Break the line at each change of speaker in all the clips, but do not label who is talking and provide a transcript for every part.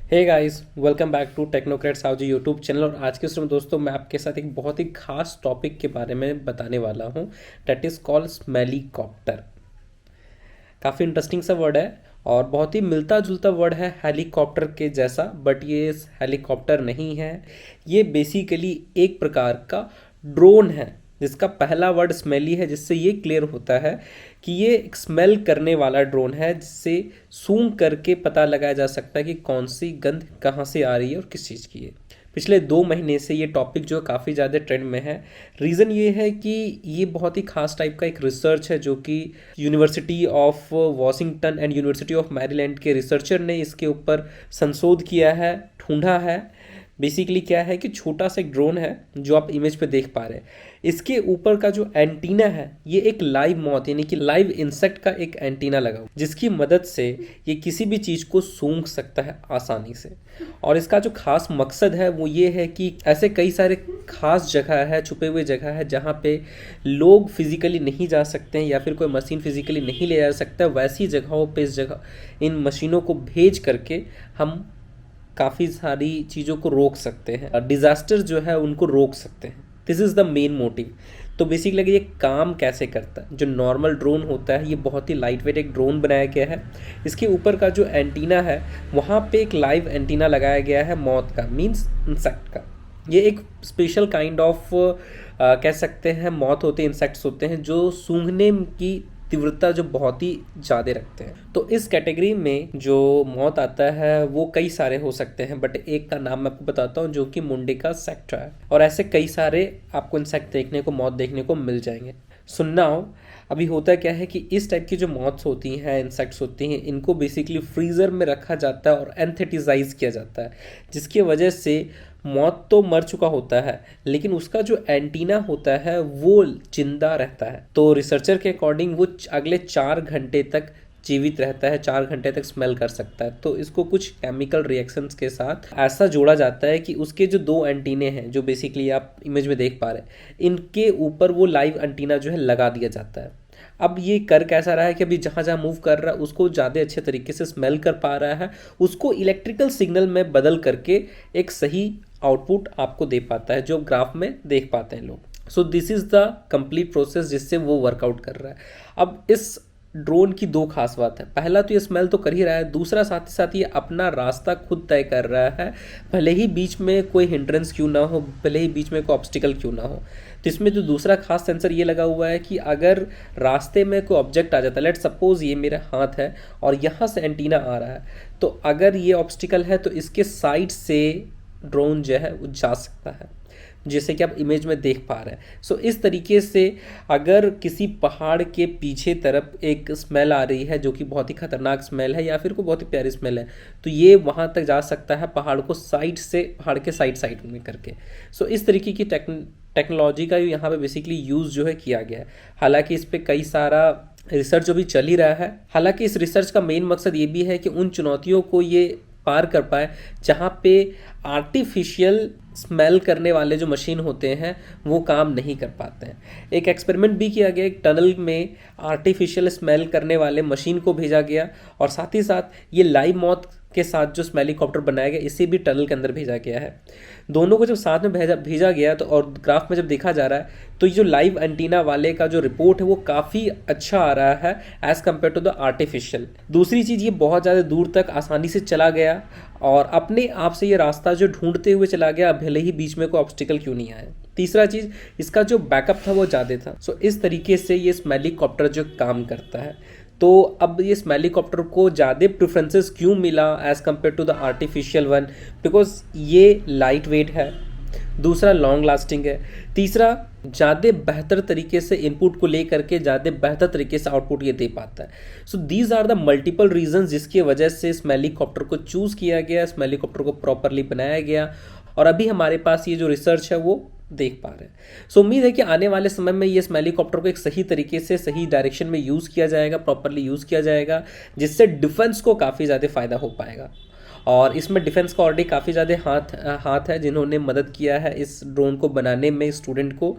Hey guys, welcome back to Technocrat Savji YouTube channel. और आज के समय दोस्तों मैं आपके साथ एक बहुत ही खास टॉपिक के बारे में बताने वाला हूँ। That is called smellicopter. काफ़ी इंटरेस्टिंग सा वर्ड है और बहुत ही मिलता जुलता वर्ड है हेलीकॉप्टर के जैसा, बट ये हेलीकॉप्टर नहीं है। ये बेसिकली एक प्रकार का ड्रोन है जिसका पहला वर्ड स्मेली है, जिससे ये क्लियर होता है कि ये एक स्मेल करने वाला ड्रोन है, जिससे सूंघ करके पता लगाया जा सकता है कि कौन सी गंध कहाँ से आ रही है और किस चीज़ की है। पिछले 2 महीने से ये टॉपिक जो काफ़ी ज़्यादा ट्रेंड में है। रीज़न ये है कि ये बहुत ही खास टाइप का एक रिसर्च है जो कि university of Washington and university of Maryland के रिसर्चर ने इसके ऊपर संशोध किया है, ढूंढा है। बेसिकली क्या है कि छोटा सा एक ड्रोन है जो आप इमेज पे देख पा रहे हैं। इसके ऊपर का जो एंटीना है ये एक लाइव मॉथ यानी कि लाइव इंसेक्ट का एक एंटीना लगा हुआ, जिसकी मदद से ये किसी भी चीज़ को सूंघ सकता है आसानी से। और इसका जो खास मकसद है वो ये है कि ऐसे कई सारे खास जगह है, छुपे हुए जगह है जहाँ पे लोग फिजिकली नहीं जा सकते हैं या फिर कोई मशीन फिजिकली नहीं ले जा सकता, वैसी जगहों पे इस जगह इन मशीनों को भेज करके हम काफ़ी सारी चीज़ों को रोक सकते हैं, डिज़ास्टर जो है उनको रोक सकते हैं। This is the main motive. तो बेसिकली ये काम कैसे करता है, जो नॉर्मल ड्रोन होता है ये बहुत ही लाइट वेट एक ड्रोन बनाया गया है। इसके ऊपर का जो एंटीना है वहाँ पे एक लाइव एंटीना लगाया गया है मॉथ का, मीन्स इंसेक्ट का। ये एक स्पेशल काइंड ऑफ कह सकते हैं मॉथ होते हैं, इंसेक्ट्स होते हैं जो सूंघने की तीव्रता जो बहुत ही ज़्यादा रखते हैं। तो इस कैटेगरी में जो मौत आता है वो कई सारे हो सकते हैं, बट एक का नाम मैं आपको बताता हूँ जो कि मुंडे का सेक्टर है। और ऐसे कई सारे आपको इंसेक्ट देखने को, मौत देखने को मिल जाएंगे। सुनना हो, अभी होता क्या है कि इस टाइप की जो मॉथ्स होती हैं, इंसेक्ट्स होती हैं, इनको बेसिकली फ्रीज़र में रखा जाता है और एंथेटिसाइज किया जाता है, जिसकी वजह से मौत तो मर चुका होता है लेकिन उसका जो एंटीना होता है वो जिंदा रहता है। तो रिसर्चर के अकॉर्डिंग वो अगले 4 घंटे तक जीवित रहता है, 4 घंटे तक स्मेल कर सकता है। तो इसको कुछ केमिकल रिएक्शंस के साथ ऐसा जोड़ा जाता है कि उसके जो 2 एंटीने हैं जो बेसिकली आप इमेज में देख पा रहे हैं, इनके ऊपर वो लाइव एंटीना जो है लगा दिया जाता है। अब ये कर कैसा रहा है कि अभी जहाँ जहाँ मूव कर रहा है उसको ज़्यादा अच्छे तरीके से स्मेल कर पा रहा है, उसको इलेक्ट्रिकल सिग्नल में बदल करके एक सही आउटपुट आपको दे पाता है जो ग्राफ में देख पाते हैं लोग। So this is the complete process जिससे वो वर्कआउट कर रहा है। अब इस ड्रोन की 2 खास बात है, पहला तो ये स्मेल तो कर ही रहा है, दूसरा साथ ही साथ ये अपना रास्ता खुद तय कर रहा है, भले ही बीच में कोई हिंड्रेंस क्यों ना हो, भले ही बीच में कोई ऑब्स्टिकल क्यों ना हो। तो इसमें जो दूसरा खास सेंसर ये लगा हुआ है कि अगर रास्ते में कोई ऑब्जेक्ट आ जाता है, लेट सपोज ये मेरा हाथ है और यहाँ से एंटीना आ रहा है, तो अगर ये ऑब्स्टिकल है तो इसके साइड से ड्रोन जो है वो जा सकता है, जैसे कि आप इमेज में देख पा रहे हैं। सो इस तरीके से अगर किसी पहाड़ के पीछे तरफ एक स्मेल आ रही है जो कि बहुत ही खतरनाक स्मेल है या फिर कोई बहुत ही प्यारी स्मेल है, तो ये वहाँ तक जा सकता है पहाड़ को साइड से, पहाड़ के साइड में करके। सो इस तरीके की टेक्नोलॉजी का यहाँ पे बेसिकली यूज़ जो है किया गया है। हालांकि इस पर कई सारा रिसर्च जो भी चल ही रहा है। हालांकि इस रिसर्च का मेन मकसद ये भी है कि उन चुनौतियों को ये पार कर पाए जहाँ पे आर्टिफिशियल स्मेल करने वाले जो मशीन होते हैं वो काम नहीं कर पाते हैं। एक एक्सपेरिमेंट भी किया गया, एक टनल में आर्टिफिशियल स्मेल करने वाले मशीन को भेजा गया और साथ ही साथ ये लाइव मॉथ के साथ जो स्मेलीकॉप्टर बनाया गया इसे भी टनल के अंदर भेजा गया है। दोनों को जब साथ में भेजा गया तो और ग्राफ में जब देखा जा रहा है तो ये जो लाइव एंटीना वाले का जो रिपोर्ट है वो काफ़ी अच्छा आ रहा है as compare to the artificial. दूसरी चीज़, ये बहुत ज़्यादा दूर तक आसानी से चला गया और अपने आप से ये रास्ता जो ढूंढते हुए चला गया, भले ही बीच में कोई ऑब्स्टिकल क्यों नहीं आया। तीसरा चीज़, इसका जो बैकअप था वो ज़्यादा था। सो इस तरीके से ये स्मेलीकॉप्टर जो काम करता है। तो अब ये स्मेलीकॉप्टर को ज़्यादा प्रेफरेंसेस क्यों मिला as compare to the artificial one? Because ये लाइट वेट है, दूसरा लॉन्ग लास्टिंग है, तीसरा ज़्यादा बेहतर तरीके से इनपुट को ले करके ज़्यादा बेहतर तरीके से आउटपुट ये दे पाता है। So these are the multiple reasons जिसकी वजह से स्मेलीकॉप्टर को चूज़ किया गया, स्मेलीकॉप्टर को प्रॉपरली बनाया गया और अभी हमारे पास ये जो रिसर्च है वो देख पा रहे हैं। सो उम्मीद है कि आने वाले समय में ये स्मेलीकॉप्टर को एक सही तरीके से, सही डायरेक्शन में यूज़ किया जाएगा, प्रॉपरली यूज़ किया जाएगा, जिससे डिफेंस को काफ़ी ज़्यादा फायदा हो पाएगा। और इसमें डिफेंस का ऑलरेडी काफ़ी ज़्यादा हाथ है जिन्होंने मदद किया है इस ड्रोन को बनाने में स्टूडेंट को।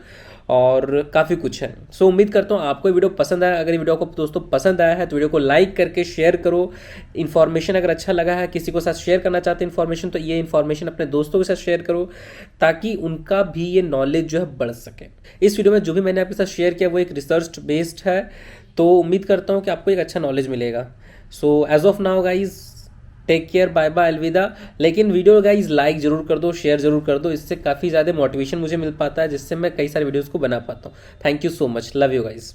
और काफ़ी कुछ है। सो उम्मीद करता हूँ आपको ये वीडियो पसंद आया। अगर ये वीडियो को दोस्तों पसंद आया है तो वीडियो को लाइक करके शेयर करो। इन्फॉर्मेशन अगर अच्छा लगा है, किसी को साथ शेयर करना चाहते हैं इन्फॉर्मेशन, तो ये इन्फॉर्मेशन अपने दोस्तों के साथ शेयर करो ताकि उनका भी ये नॉलेज जो है बढ़ सके। इस वीडियो में जो भी मैंने आपके साथ शेयर किया वो एक रिसर्च बेस्ड है, तो उम्मीद करता हूँ कि आपको एक अच्छा नॉलेज मिलेगा। So as of now guys, take care, bye bye, अलविदा। लेकिन वीडियो गाइज लाइक जरूर कर दो, शेयर जरूर कर दो, इससे काफ़ी ज़्यादा मोटिवेशन मुझे मिल पाता है, जिससे मैं कई सारे वीडियोज़ को बना पाता हूँ। Thank you so much, love you guys.